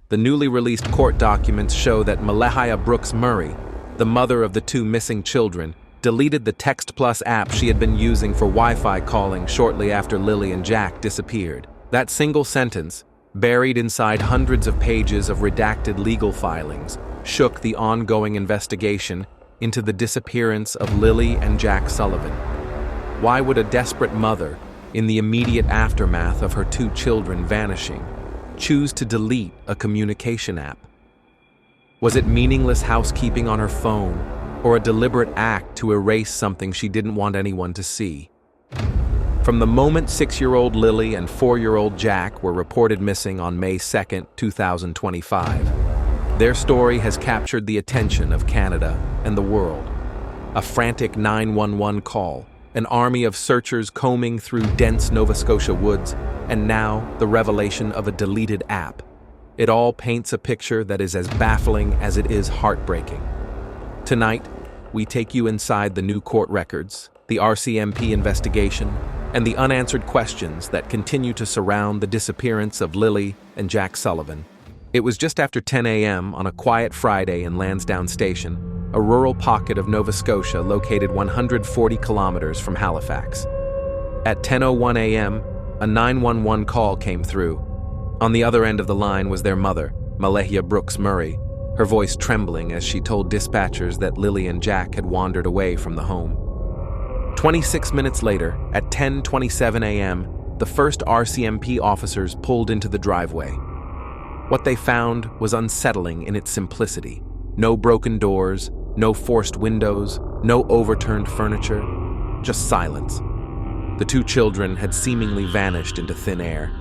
The newly released court documents show that Malehya Brooks-Murray, the mother of the two missing children, deleted the TextPlus app she had been using for Wi-Fi calling shortly after Lilly and Jack disappeared. That single sentence, buried inside hundreds of pages of redacted legal filings, shook the ongoing investigation into the disappearance of Lilly and Jack Sullivan. Why would a desperate mother, in the immediate aftermath of her two children vanishing, choose to delete a communication app? Was it meaningless housekeeping on her phone, or a deliberate act to erase something she didn't want anyone to see? From the moment 6-year-old Lilly and 4-year-old Jack were reported missing on May 2, 2025, their story has captured the attention of Canada and the world. A frantic 911 call, an army of searchers combing through dense Nova Scotia woods, and now the revelation of a deleted app. It all paints a picture that is as baffling as it is heartbreaking. Tonight, we take you inside the new court records, the RCMP investigation, and the unanswered questions that continue to surround the disappearance of Lilly and Jack Sullivan. It was just after 10 a.m. on a quiet Friday in Lansdowne Station, a rural pocket of Nova Scotia located 140 kilometers from Halifax. At 10:01 a.m., a 911 call came through. On the other end of the line was their mother, Malehya Brooks-Murray, her voice trembling as she told dispatchers that Lilly and Jack had wandered away from the home. 26 minutes later, at 10:27 a.m., the first RCMP officers pulled into the driveway. What they found was unsettling in its simplicity. No broken doors, no forced windows, no overturned furniture, just silence. The two children had seemingly vanished into thin air.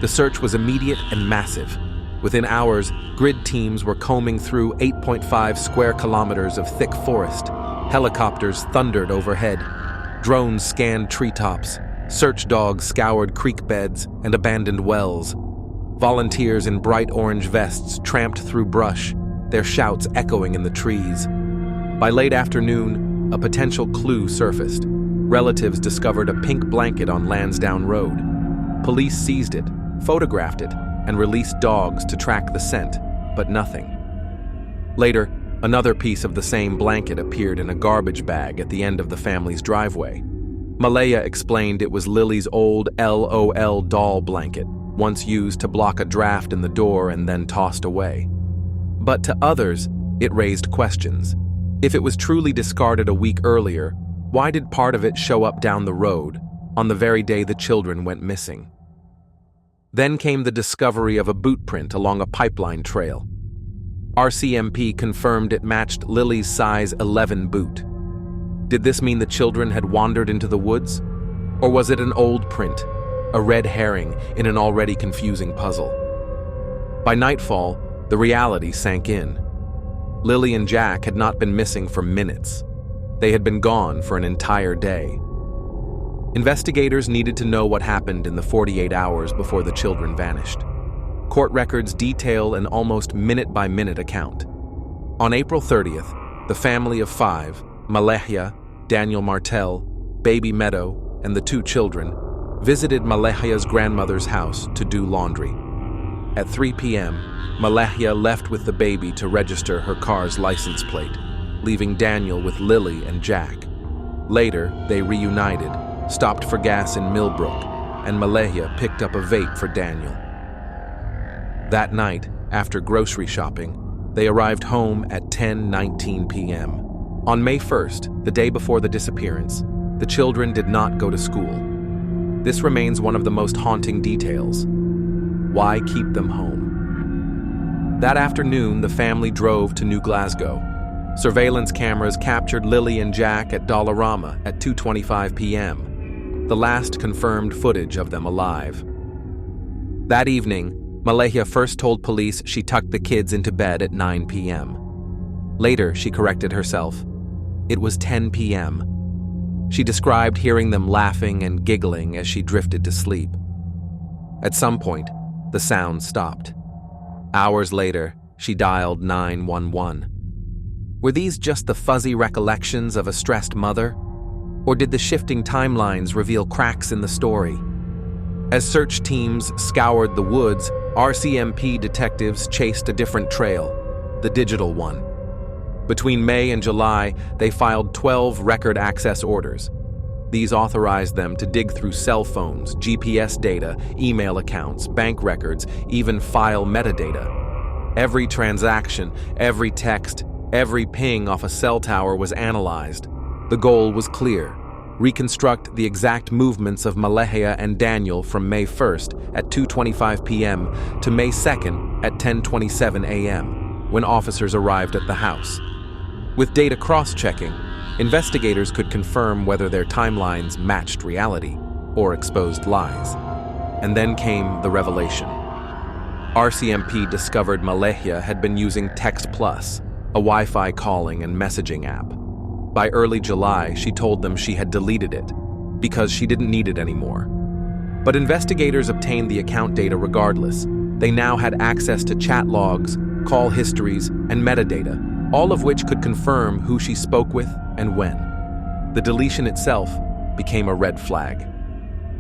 The search was immediate and massive. Within hours, grid teams were combing through 8.5 square kilometers of thick forest. Helicopters thundered overhead. Drones scanned treetops. Search dogs scoured creek beds and abandoned wells. Volunteers in bright orange vests tramped through brush, their shouts echoing in the trees. By late afternoon, a potential clue surfaced. Relatives discovered a pink blanket on Lansdowne Road. Police seized it, photographed it, and released dogs to track the scent, but nothing. Later, another piece of the same blanket appeared in a garbage bag at the end of the family's driveway. Malehya explained it was Lily's old LOL doll blanket, once used to block a draft in the door and then tossed away. But to others, it raised questions. If it was truly discarded a week earlier, why did part of it show up down the road, on the very day the children went missing? Then came the discovery of a boot print along a pipeline trail. RCMP confirmed it matched Lily's size 11 boot. Did this mean the children had wandered into the woods? Or was it an old print, a red herring in an already confusing puzzle? By nightfall, the reality sank in. Lilly and Jack had not been missing for minutes. They had been gone for an entire day. Investigators needed to know what happened in the 48 hours before the children vanished. Court records detail an almost minute-by-minute account. On April 30th, the family of 5, Malehya, Daniel Martel, Baby Meadow, and the 2 children, visited Malehya's grandmother's house to do laundry. At 3 p.m., Malehya left with the baby to register her car's license plate, leaving Daniel with Lilly and Jack. Later, they reunited, stopped for gas in Millbrook, and Malehya picked up a vape for Daniel. That night, after grocery shopping, they arrived home at 10:19 p.m. On May 1st, the day before the disappearance, the children did not go to school. This remains one of the most haunting details. Why keep them home? That afternoon, the family drove to New Glasgow. Surveillance cameras captured Lilly and Jack at Dollarama at 2:25 p.m., the last confirmed footage of them alive. That evening, Malehya first told police she tucked the kids into bed at 9 p.m. Later, she corrected herself. It was 10 p.m. She described hearing them laughing and giggling as she drifted to sleep. At some point, the sound stopped. Hours later, she dialed 911. Were these just the fuzzy recollections of a stressed mother? Or did the shifting timelines reveal cracks in the story? As search teams scoured the woods, RCMP detectives chased a different trail, the digital one. Between May and July, they filed 12 record access orders. These authorized them to dig through cell phones, GPS data, email accounts, bank records, even file metadata. Every transaction, every text, every ping off a cell tower was analyzed. The goal was clear: reconstruct the exact movements of Malehya and Daniel from May 1st at 2:25 p.m. to May 2nd at 10:27 a.m., when officers arrived at the house. With data cross-checking, investigators could confirm whether their timelines matched reality or exposed lies. And then came the revelation. RCMP discovered Malehya had been using TextPlus, a Wi-Fi calling and messaging app. By early July, she told them she had deleted it because she didn't need it anymore. But investigators obtained the account data regardless. They now had access to chat logs, call histories, and metadata, all of which could confirm who she spoke with and when. The deletion itself became a red flag.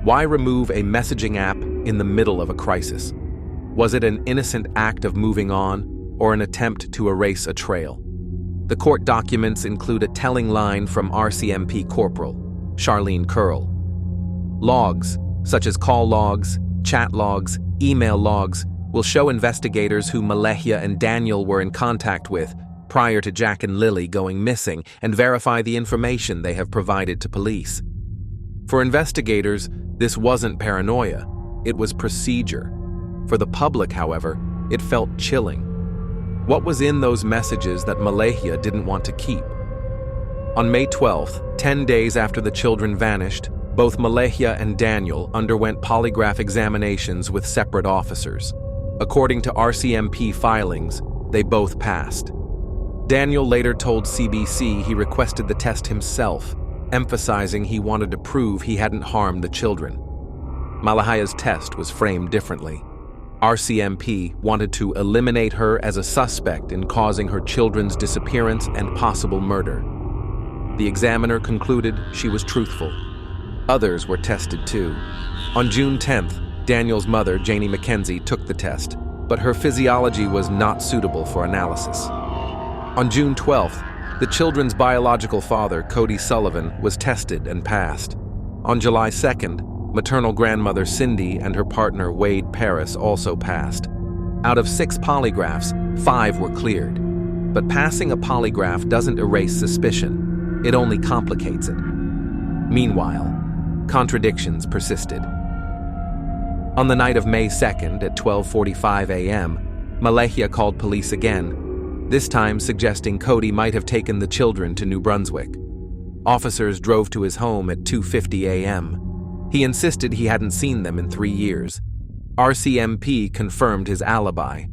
Why remove a messaging app in the middle of a crisis? Was it an innocent act of moving on, or an attempt to erase a trail? The court documents include a telling line from RCMP Corporal Charlene Curl. Logs, such as call logs, chat logs, email logs, will show investigators who Malehya and Daniel were in contact with prior to Jack and Lilly going missing, and verify the information they have provided to police. For investigators, this wasn't paranoia, it was procedure. For the public, however, it felt chilling. What was in those messages that Malehya didn't want to keep? On May 12th, 10 days after the children vanished, both Malehya and Daniel underwent polygraph examinations with separate officers. According to RCMP filings, they both passed. Daniel later told CBC he requested the test himself, emphasizing he wanted to prove he hadn't harmed the children. Malehya's test was framed differently. RCMP wanted to eliminate her as a suspect in causing her children's disappearance and possible murder. The examiner concluded she was truthful. Others were tested too. On June 10th, Daniel's mother, Janie McKenzie, took the test, but her physiology was not suitable for analysis. On June 12th, the children's biological father, Cody Sullivan, was tested and passed. On July 2nd, maternal grandmother Cindy and her partner Wade Paris also passed. Out of 6 polygraphs, 5 were cleared. But passing a polygraph doesn't erase suspicion, it only complicates it. Meanwhile, contradictions persisted. On the night of May 2nd at 12:45 a.m., Malehya called police again, this time suggesting Cody might have taken the children to New Brunswick. Officers drove to his home at 2:50 a.m. He insisted he hadn't seen them in 3 years. RCMP confirmed his alibi.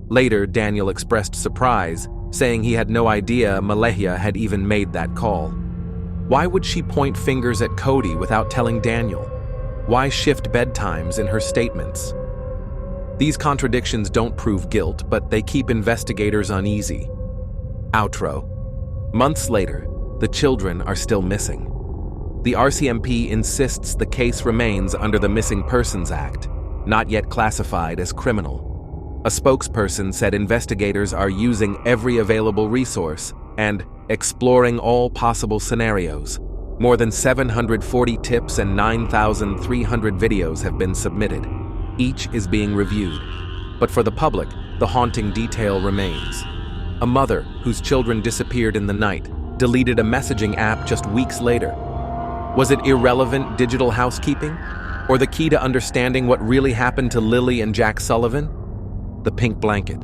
Later, Daniel expressed surprise, saying he had no idea Malehya had even made that call. Why would she point fingers at Cody without telling Daniel? Why shift bedtimes in her statements? These contradictions don't prove guilt, but they keep investigators uneasy. Outro. Months later, the children are still missing. The RCMP insists the case remains under the Missing Persons Act, not yet classified as criminal. A spokesperson said investigators are using every available resource and exploring all possible scenarios. More than 740 tips and 9,300 videos have been submitted. Each is being reviewed. But for the public, the haunting detail remains. A mother whose children disappeared in the night deleted a messaging app just weeks later. Was it irrelevant digital housekeeping? Or the key to understanding what really happened to Lilly and Jack Sullivan? The pink blanket,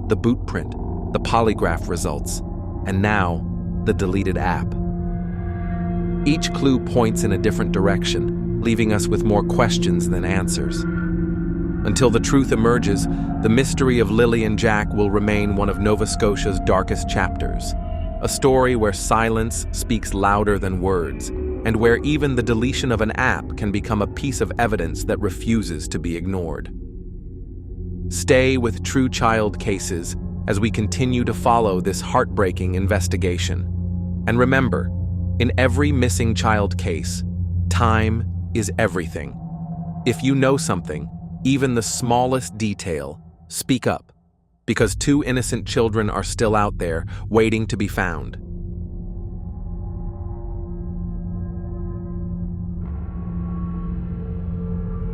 the boot print, the polygraph results, and now the deleted app. Each clue points in a different direction, leaving us with more questions than answers. Until the truth emerges, the mystery of Lilly and Jack will remain one of Nova Scotia's darkest chapters. A story where silence speaks louder than words, and where even the deletion of an app can become a piece of evidence that refuses to be ignored. Stay with True Child Cases as we continue to follow this heartbreaking investigation. And remember, in every missing child case, time is everything. If you know something, even the smallest detail, speak up, because two innocent children are still out there waiting to be found.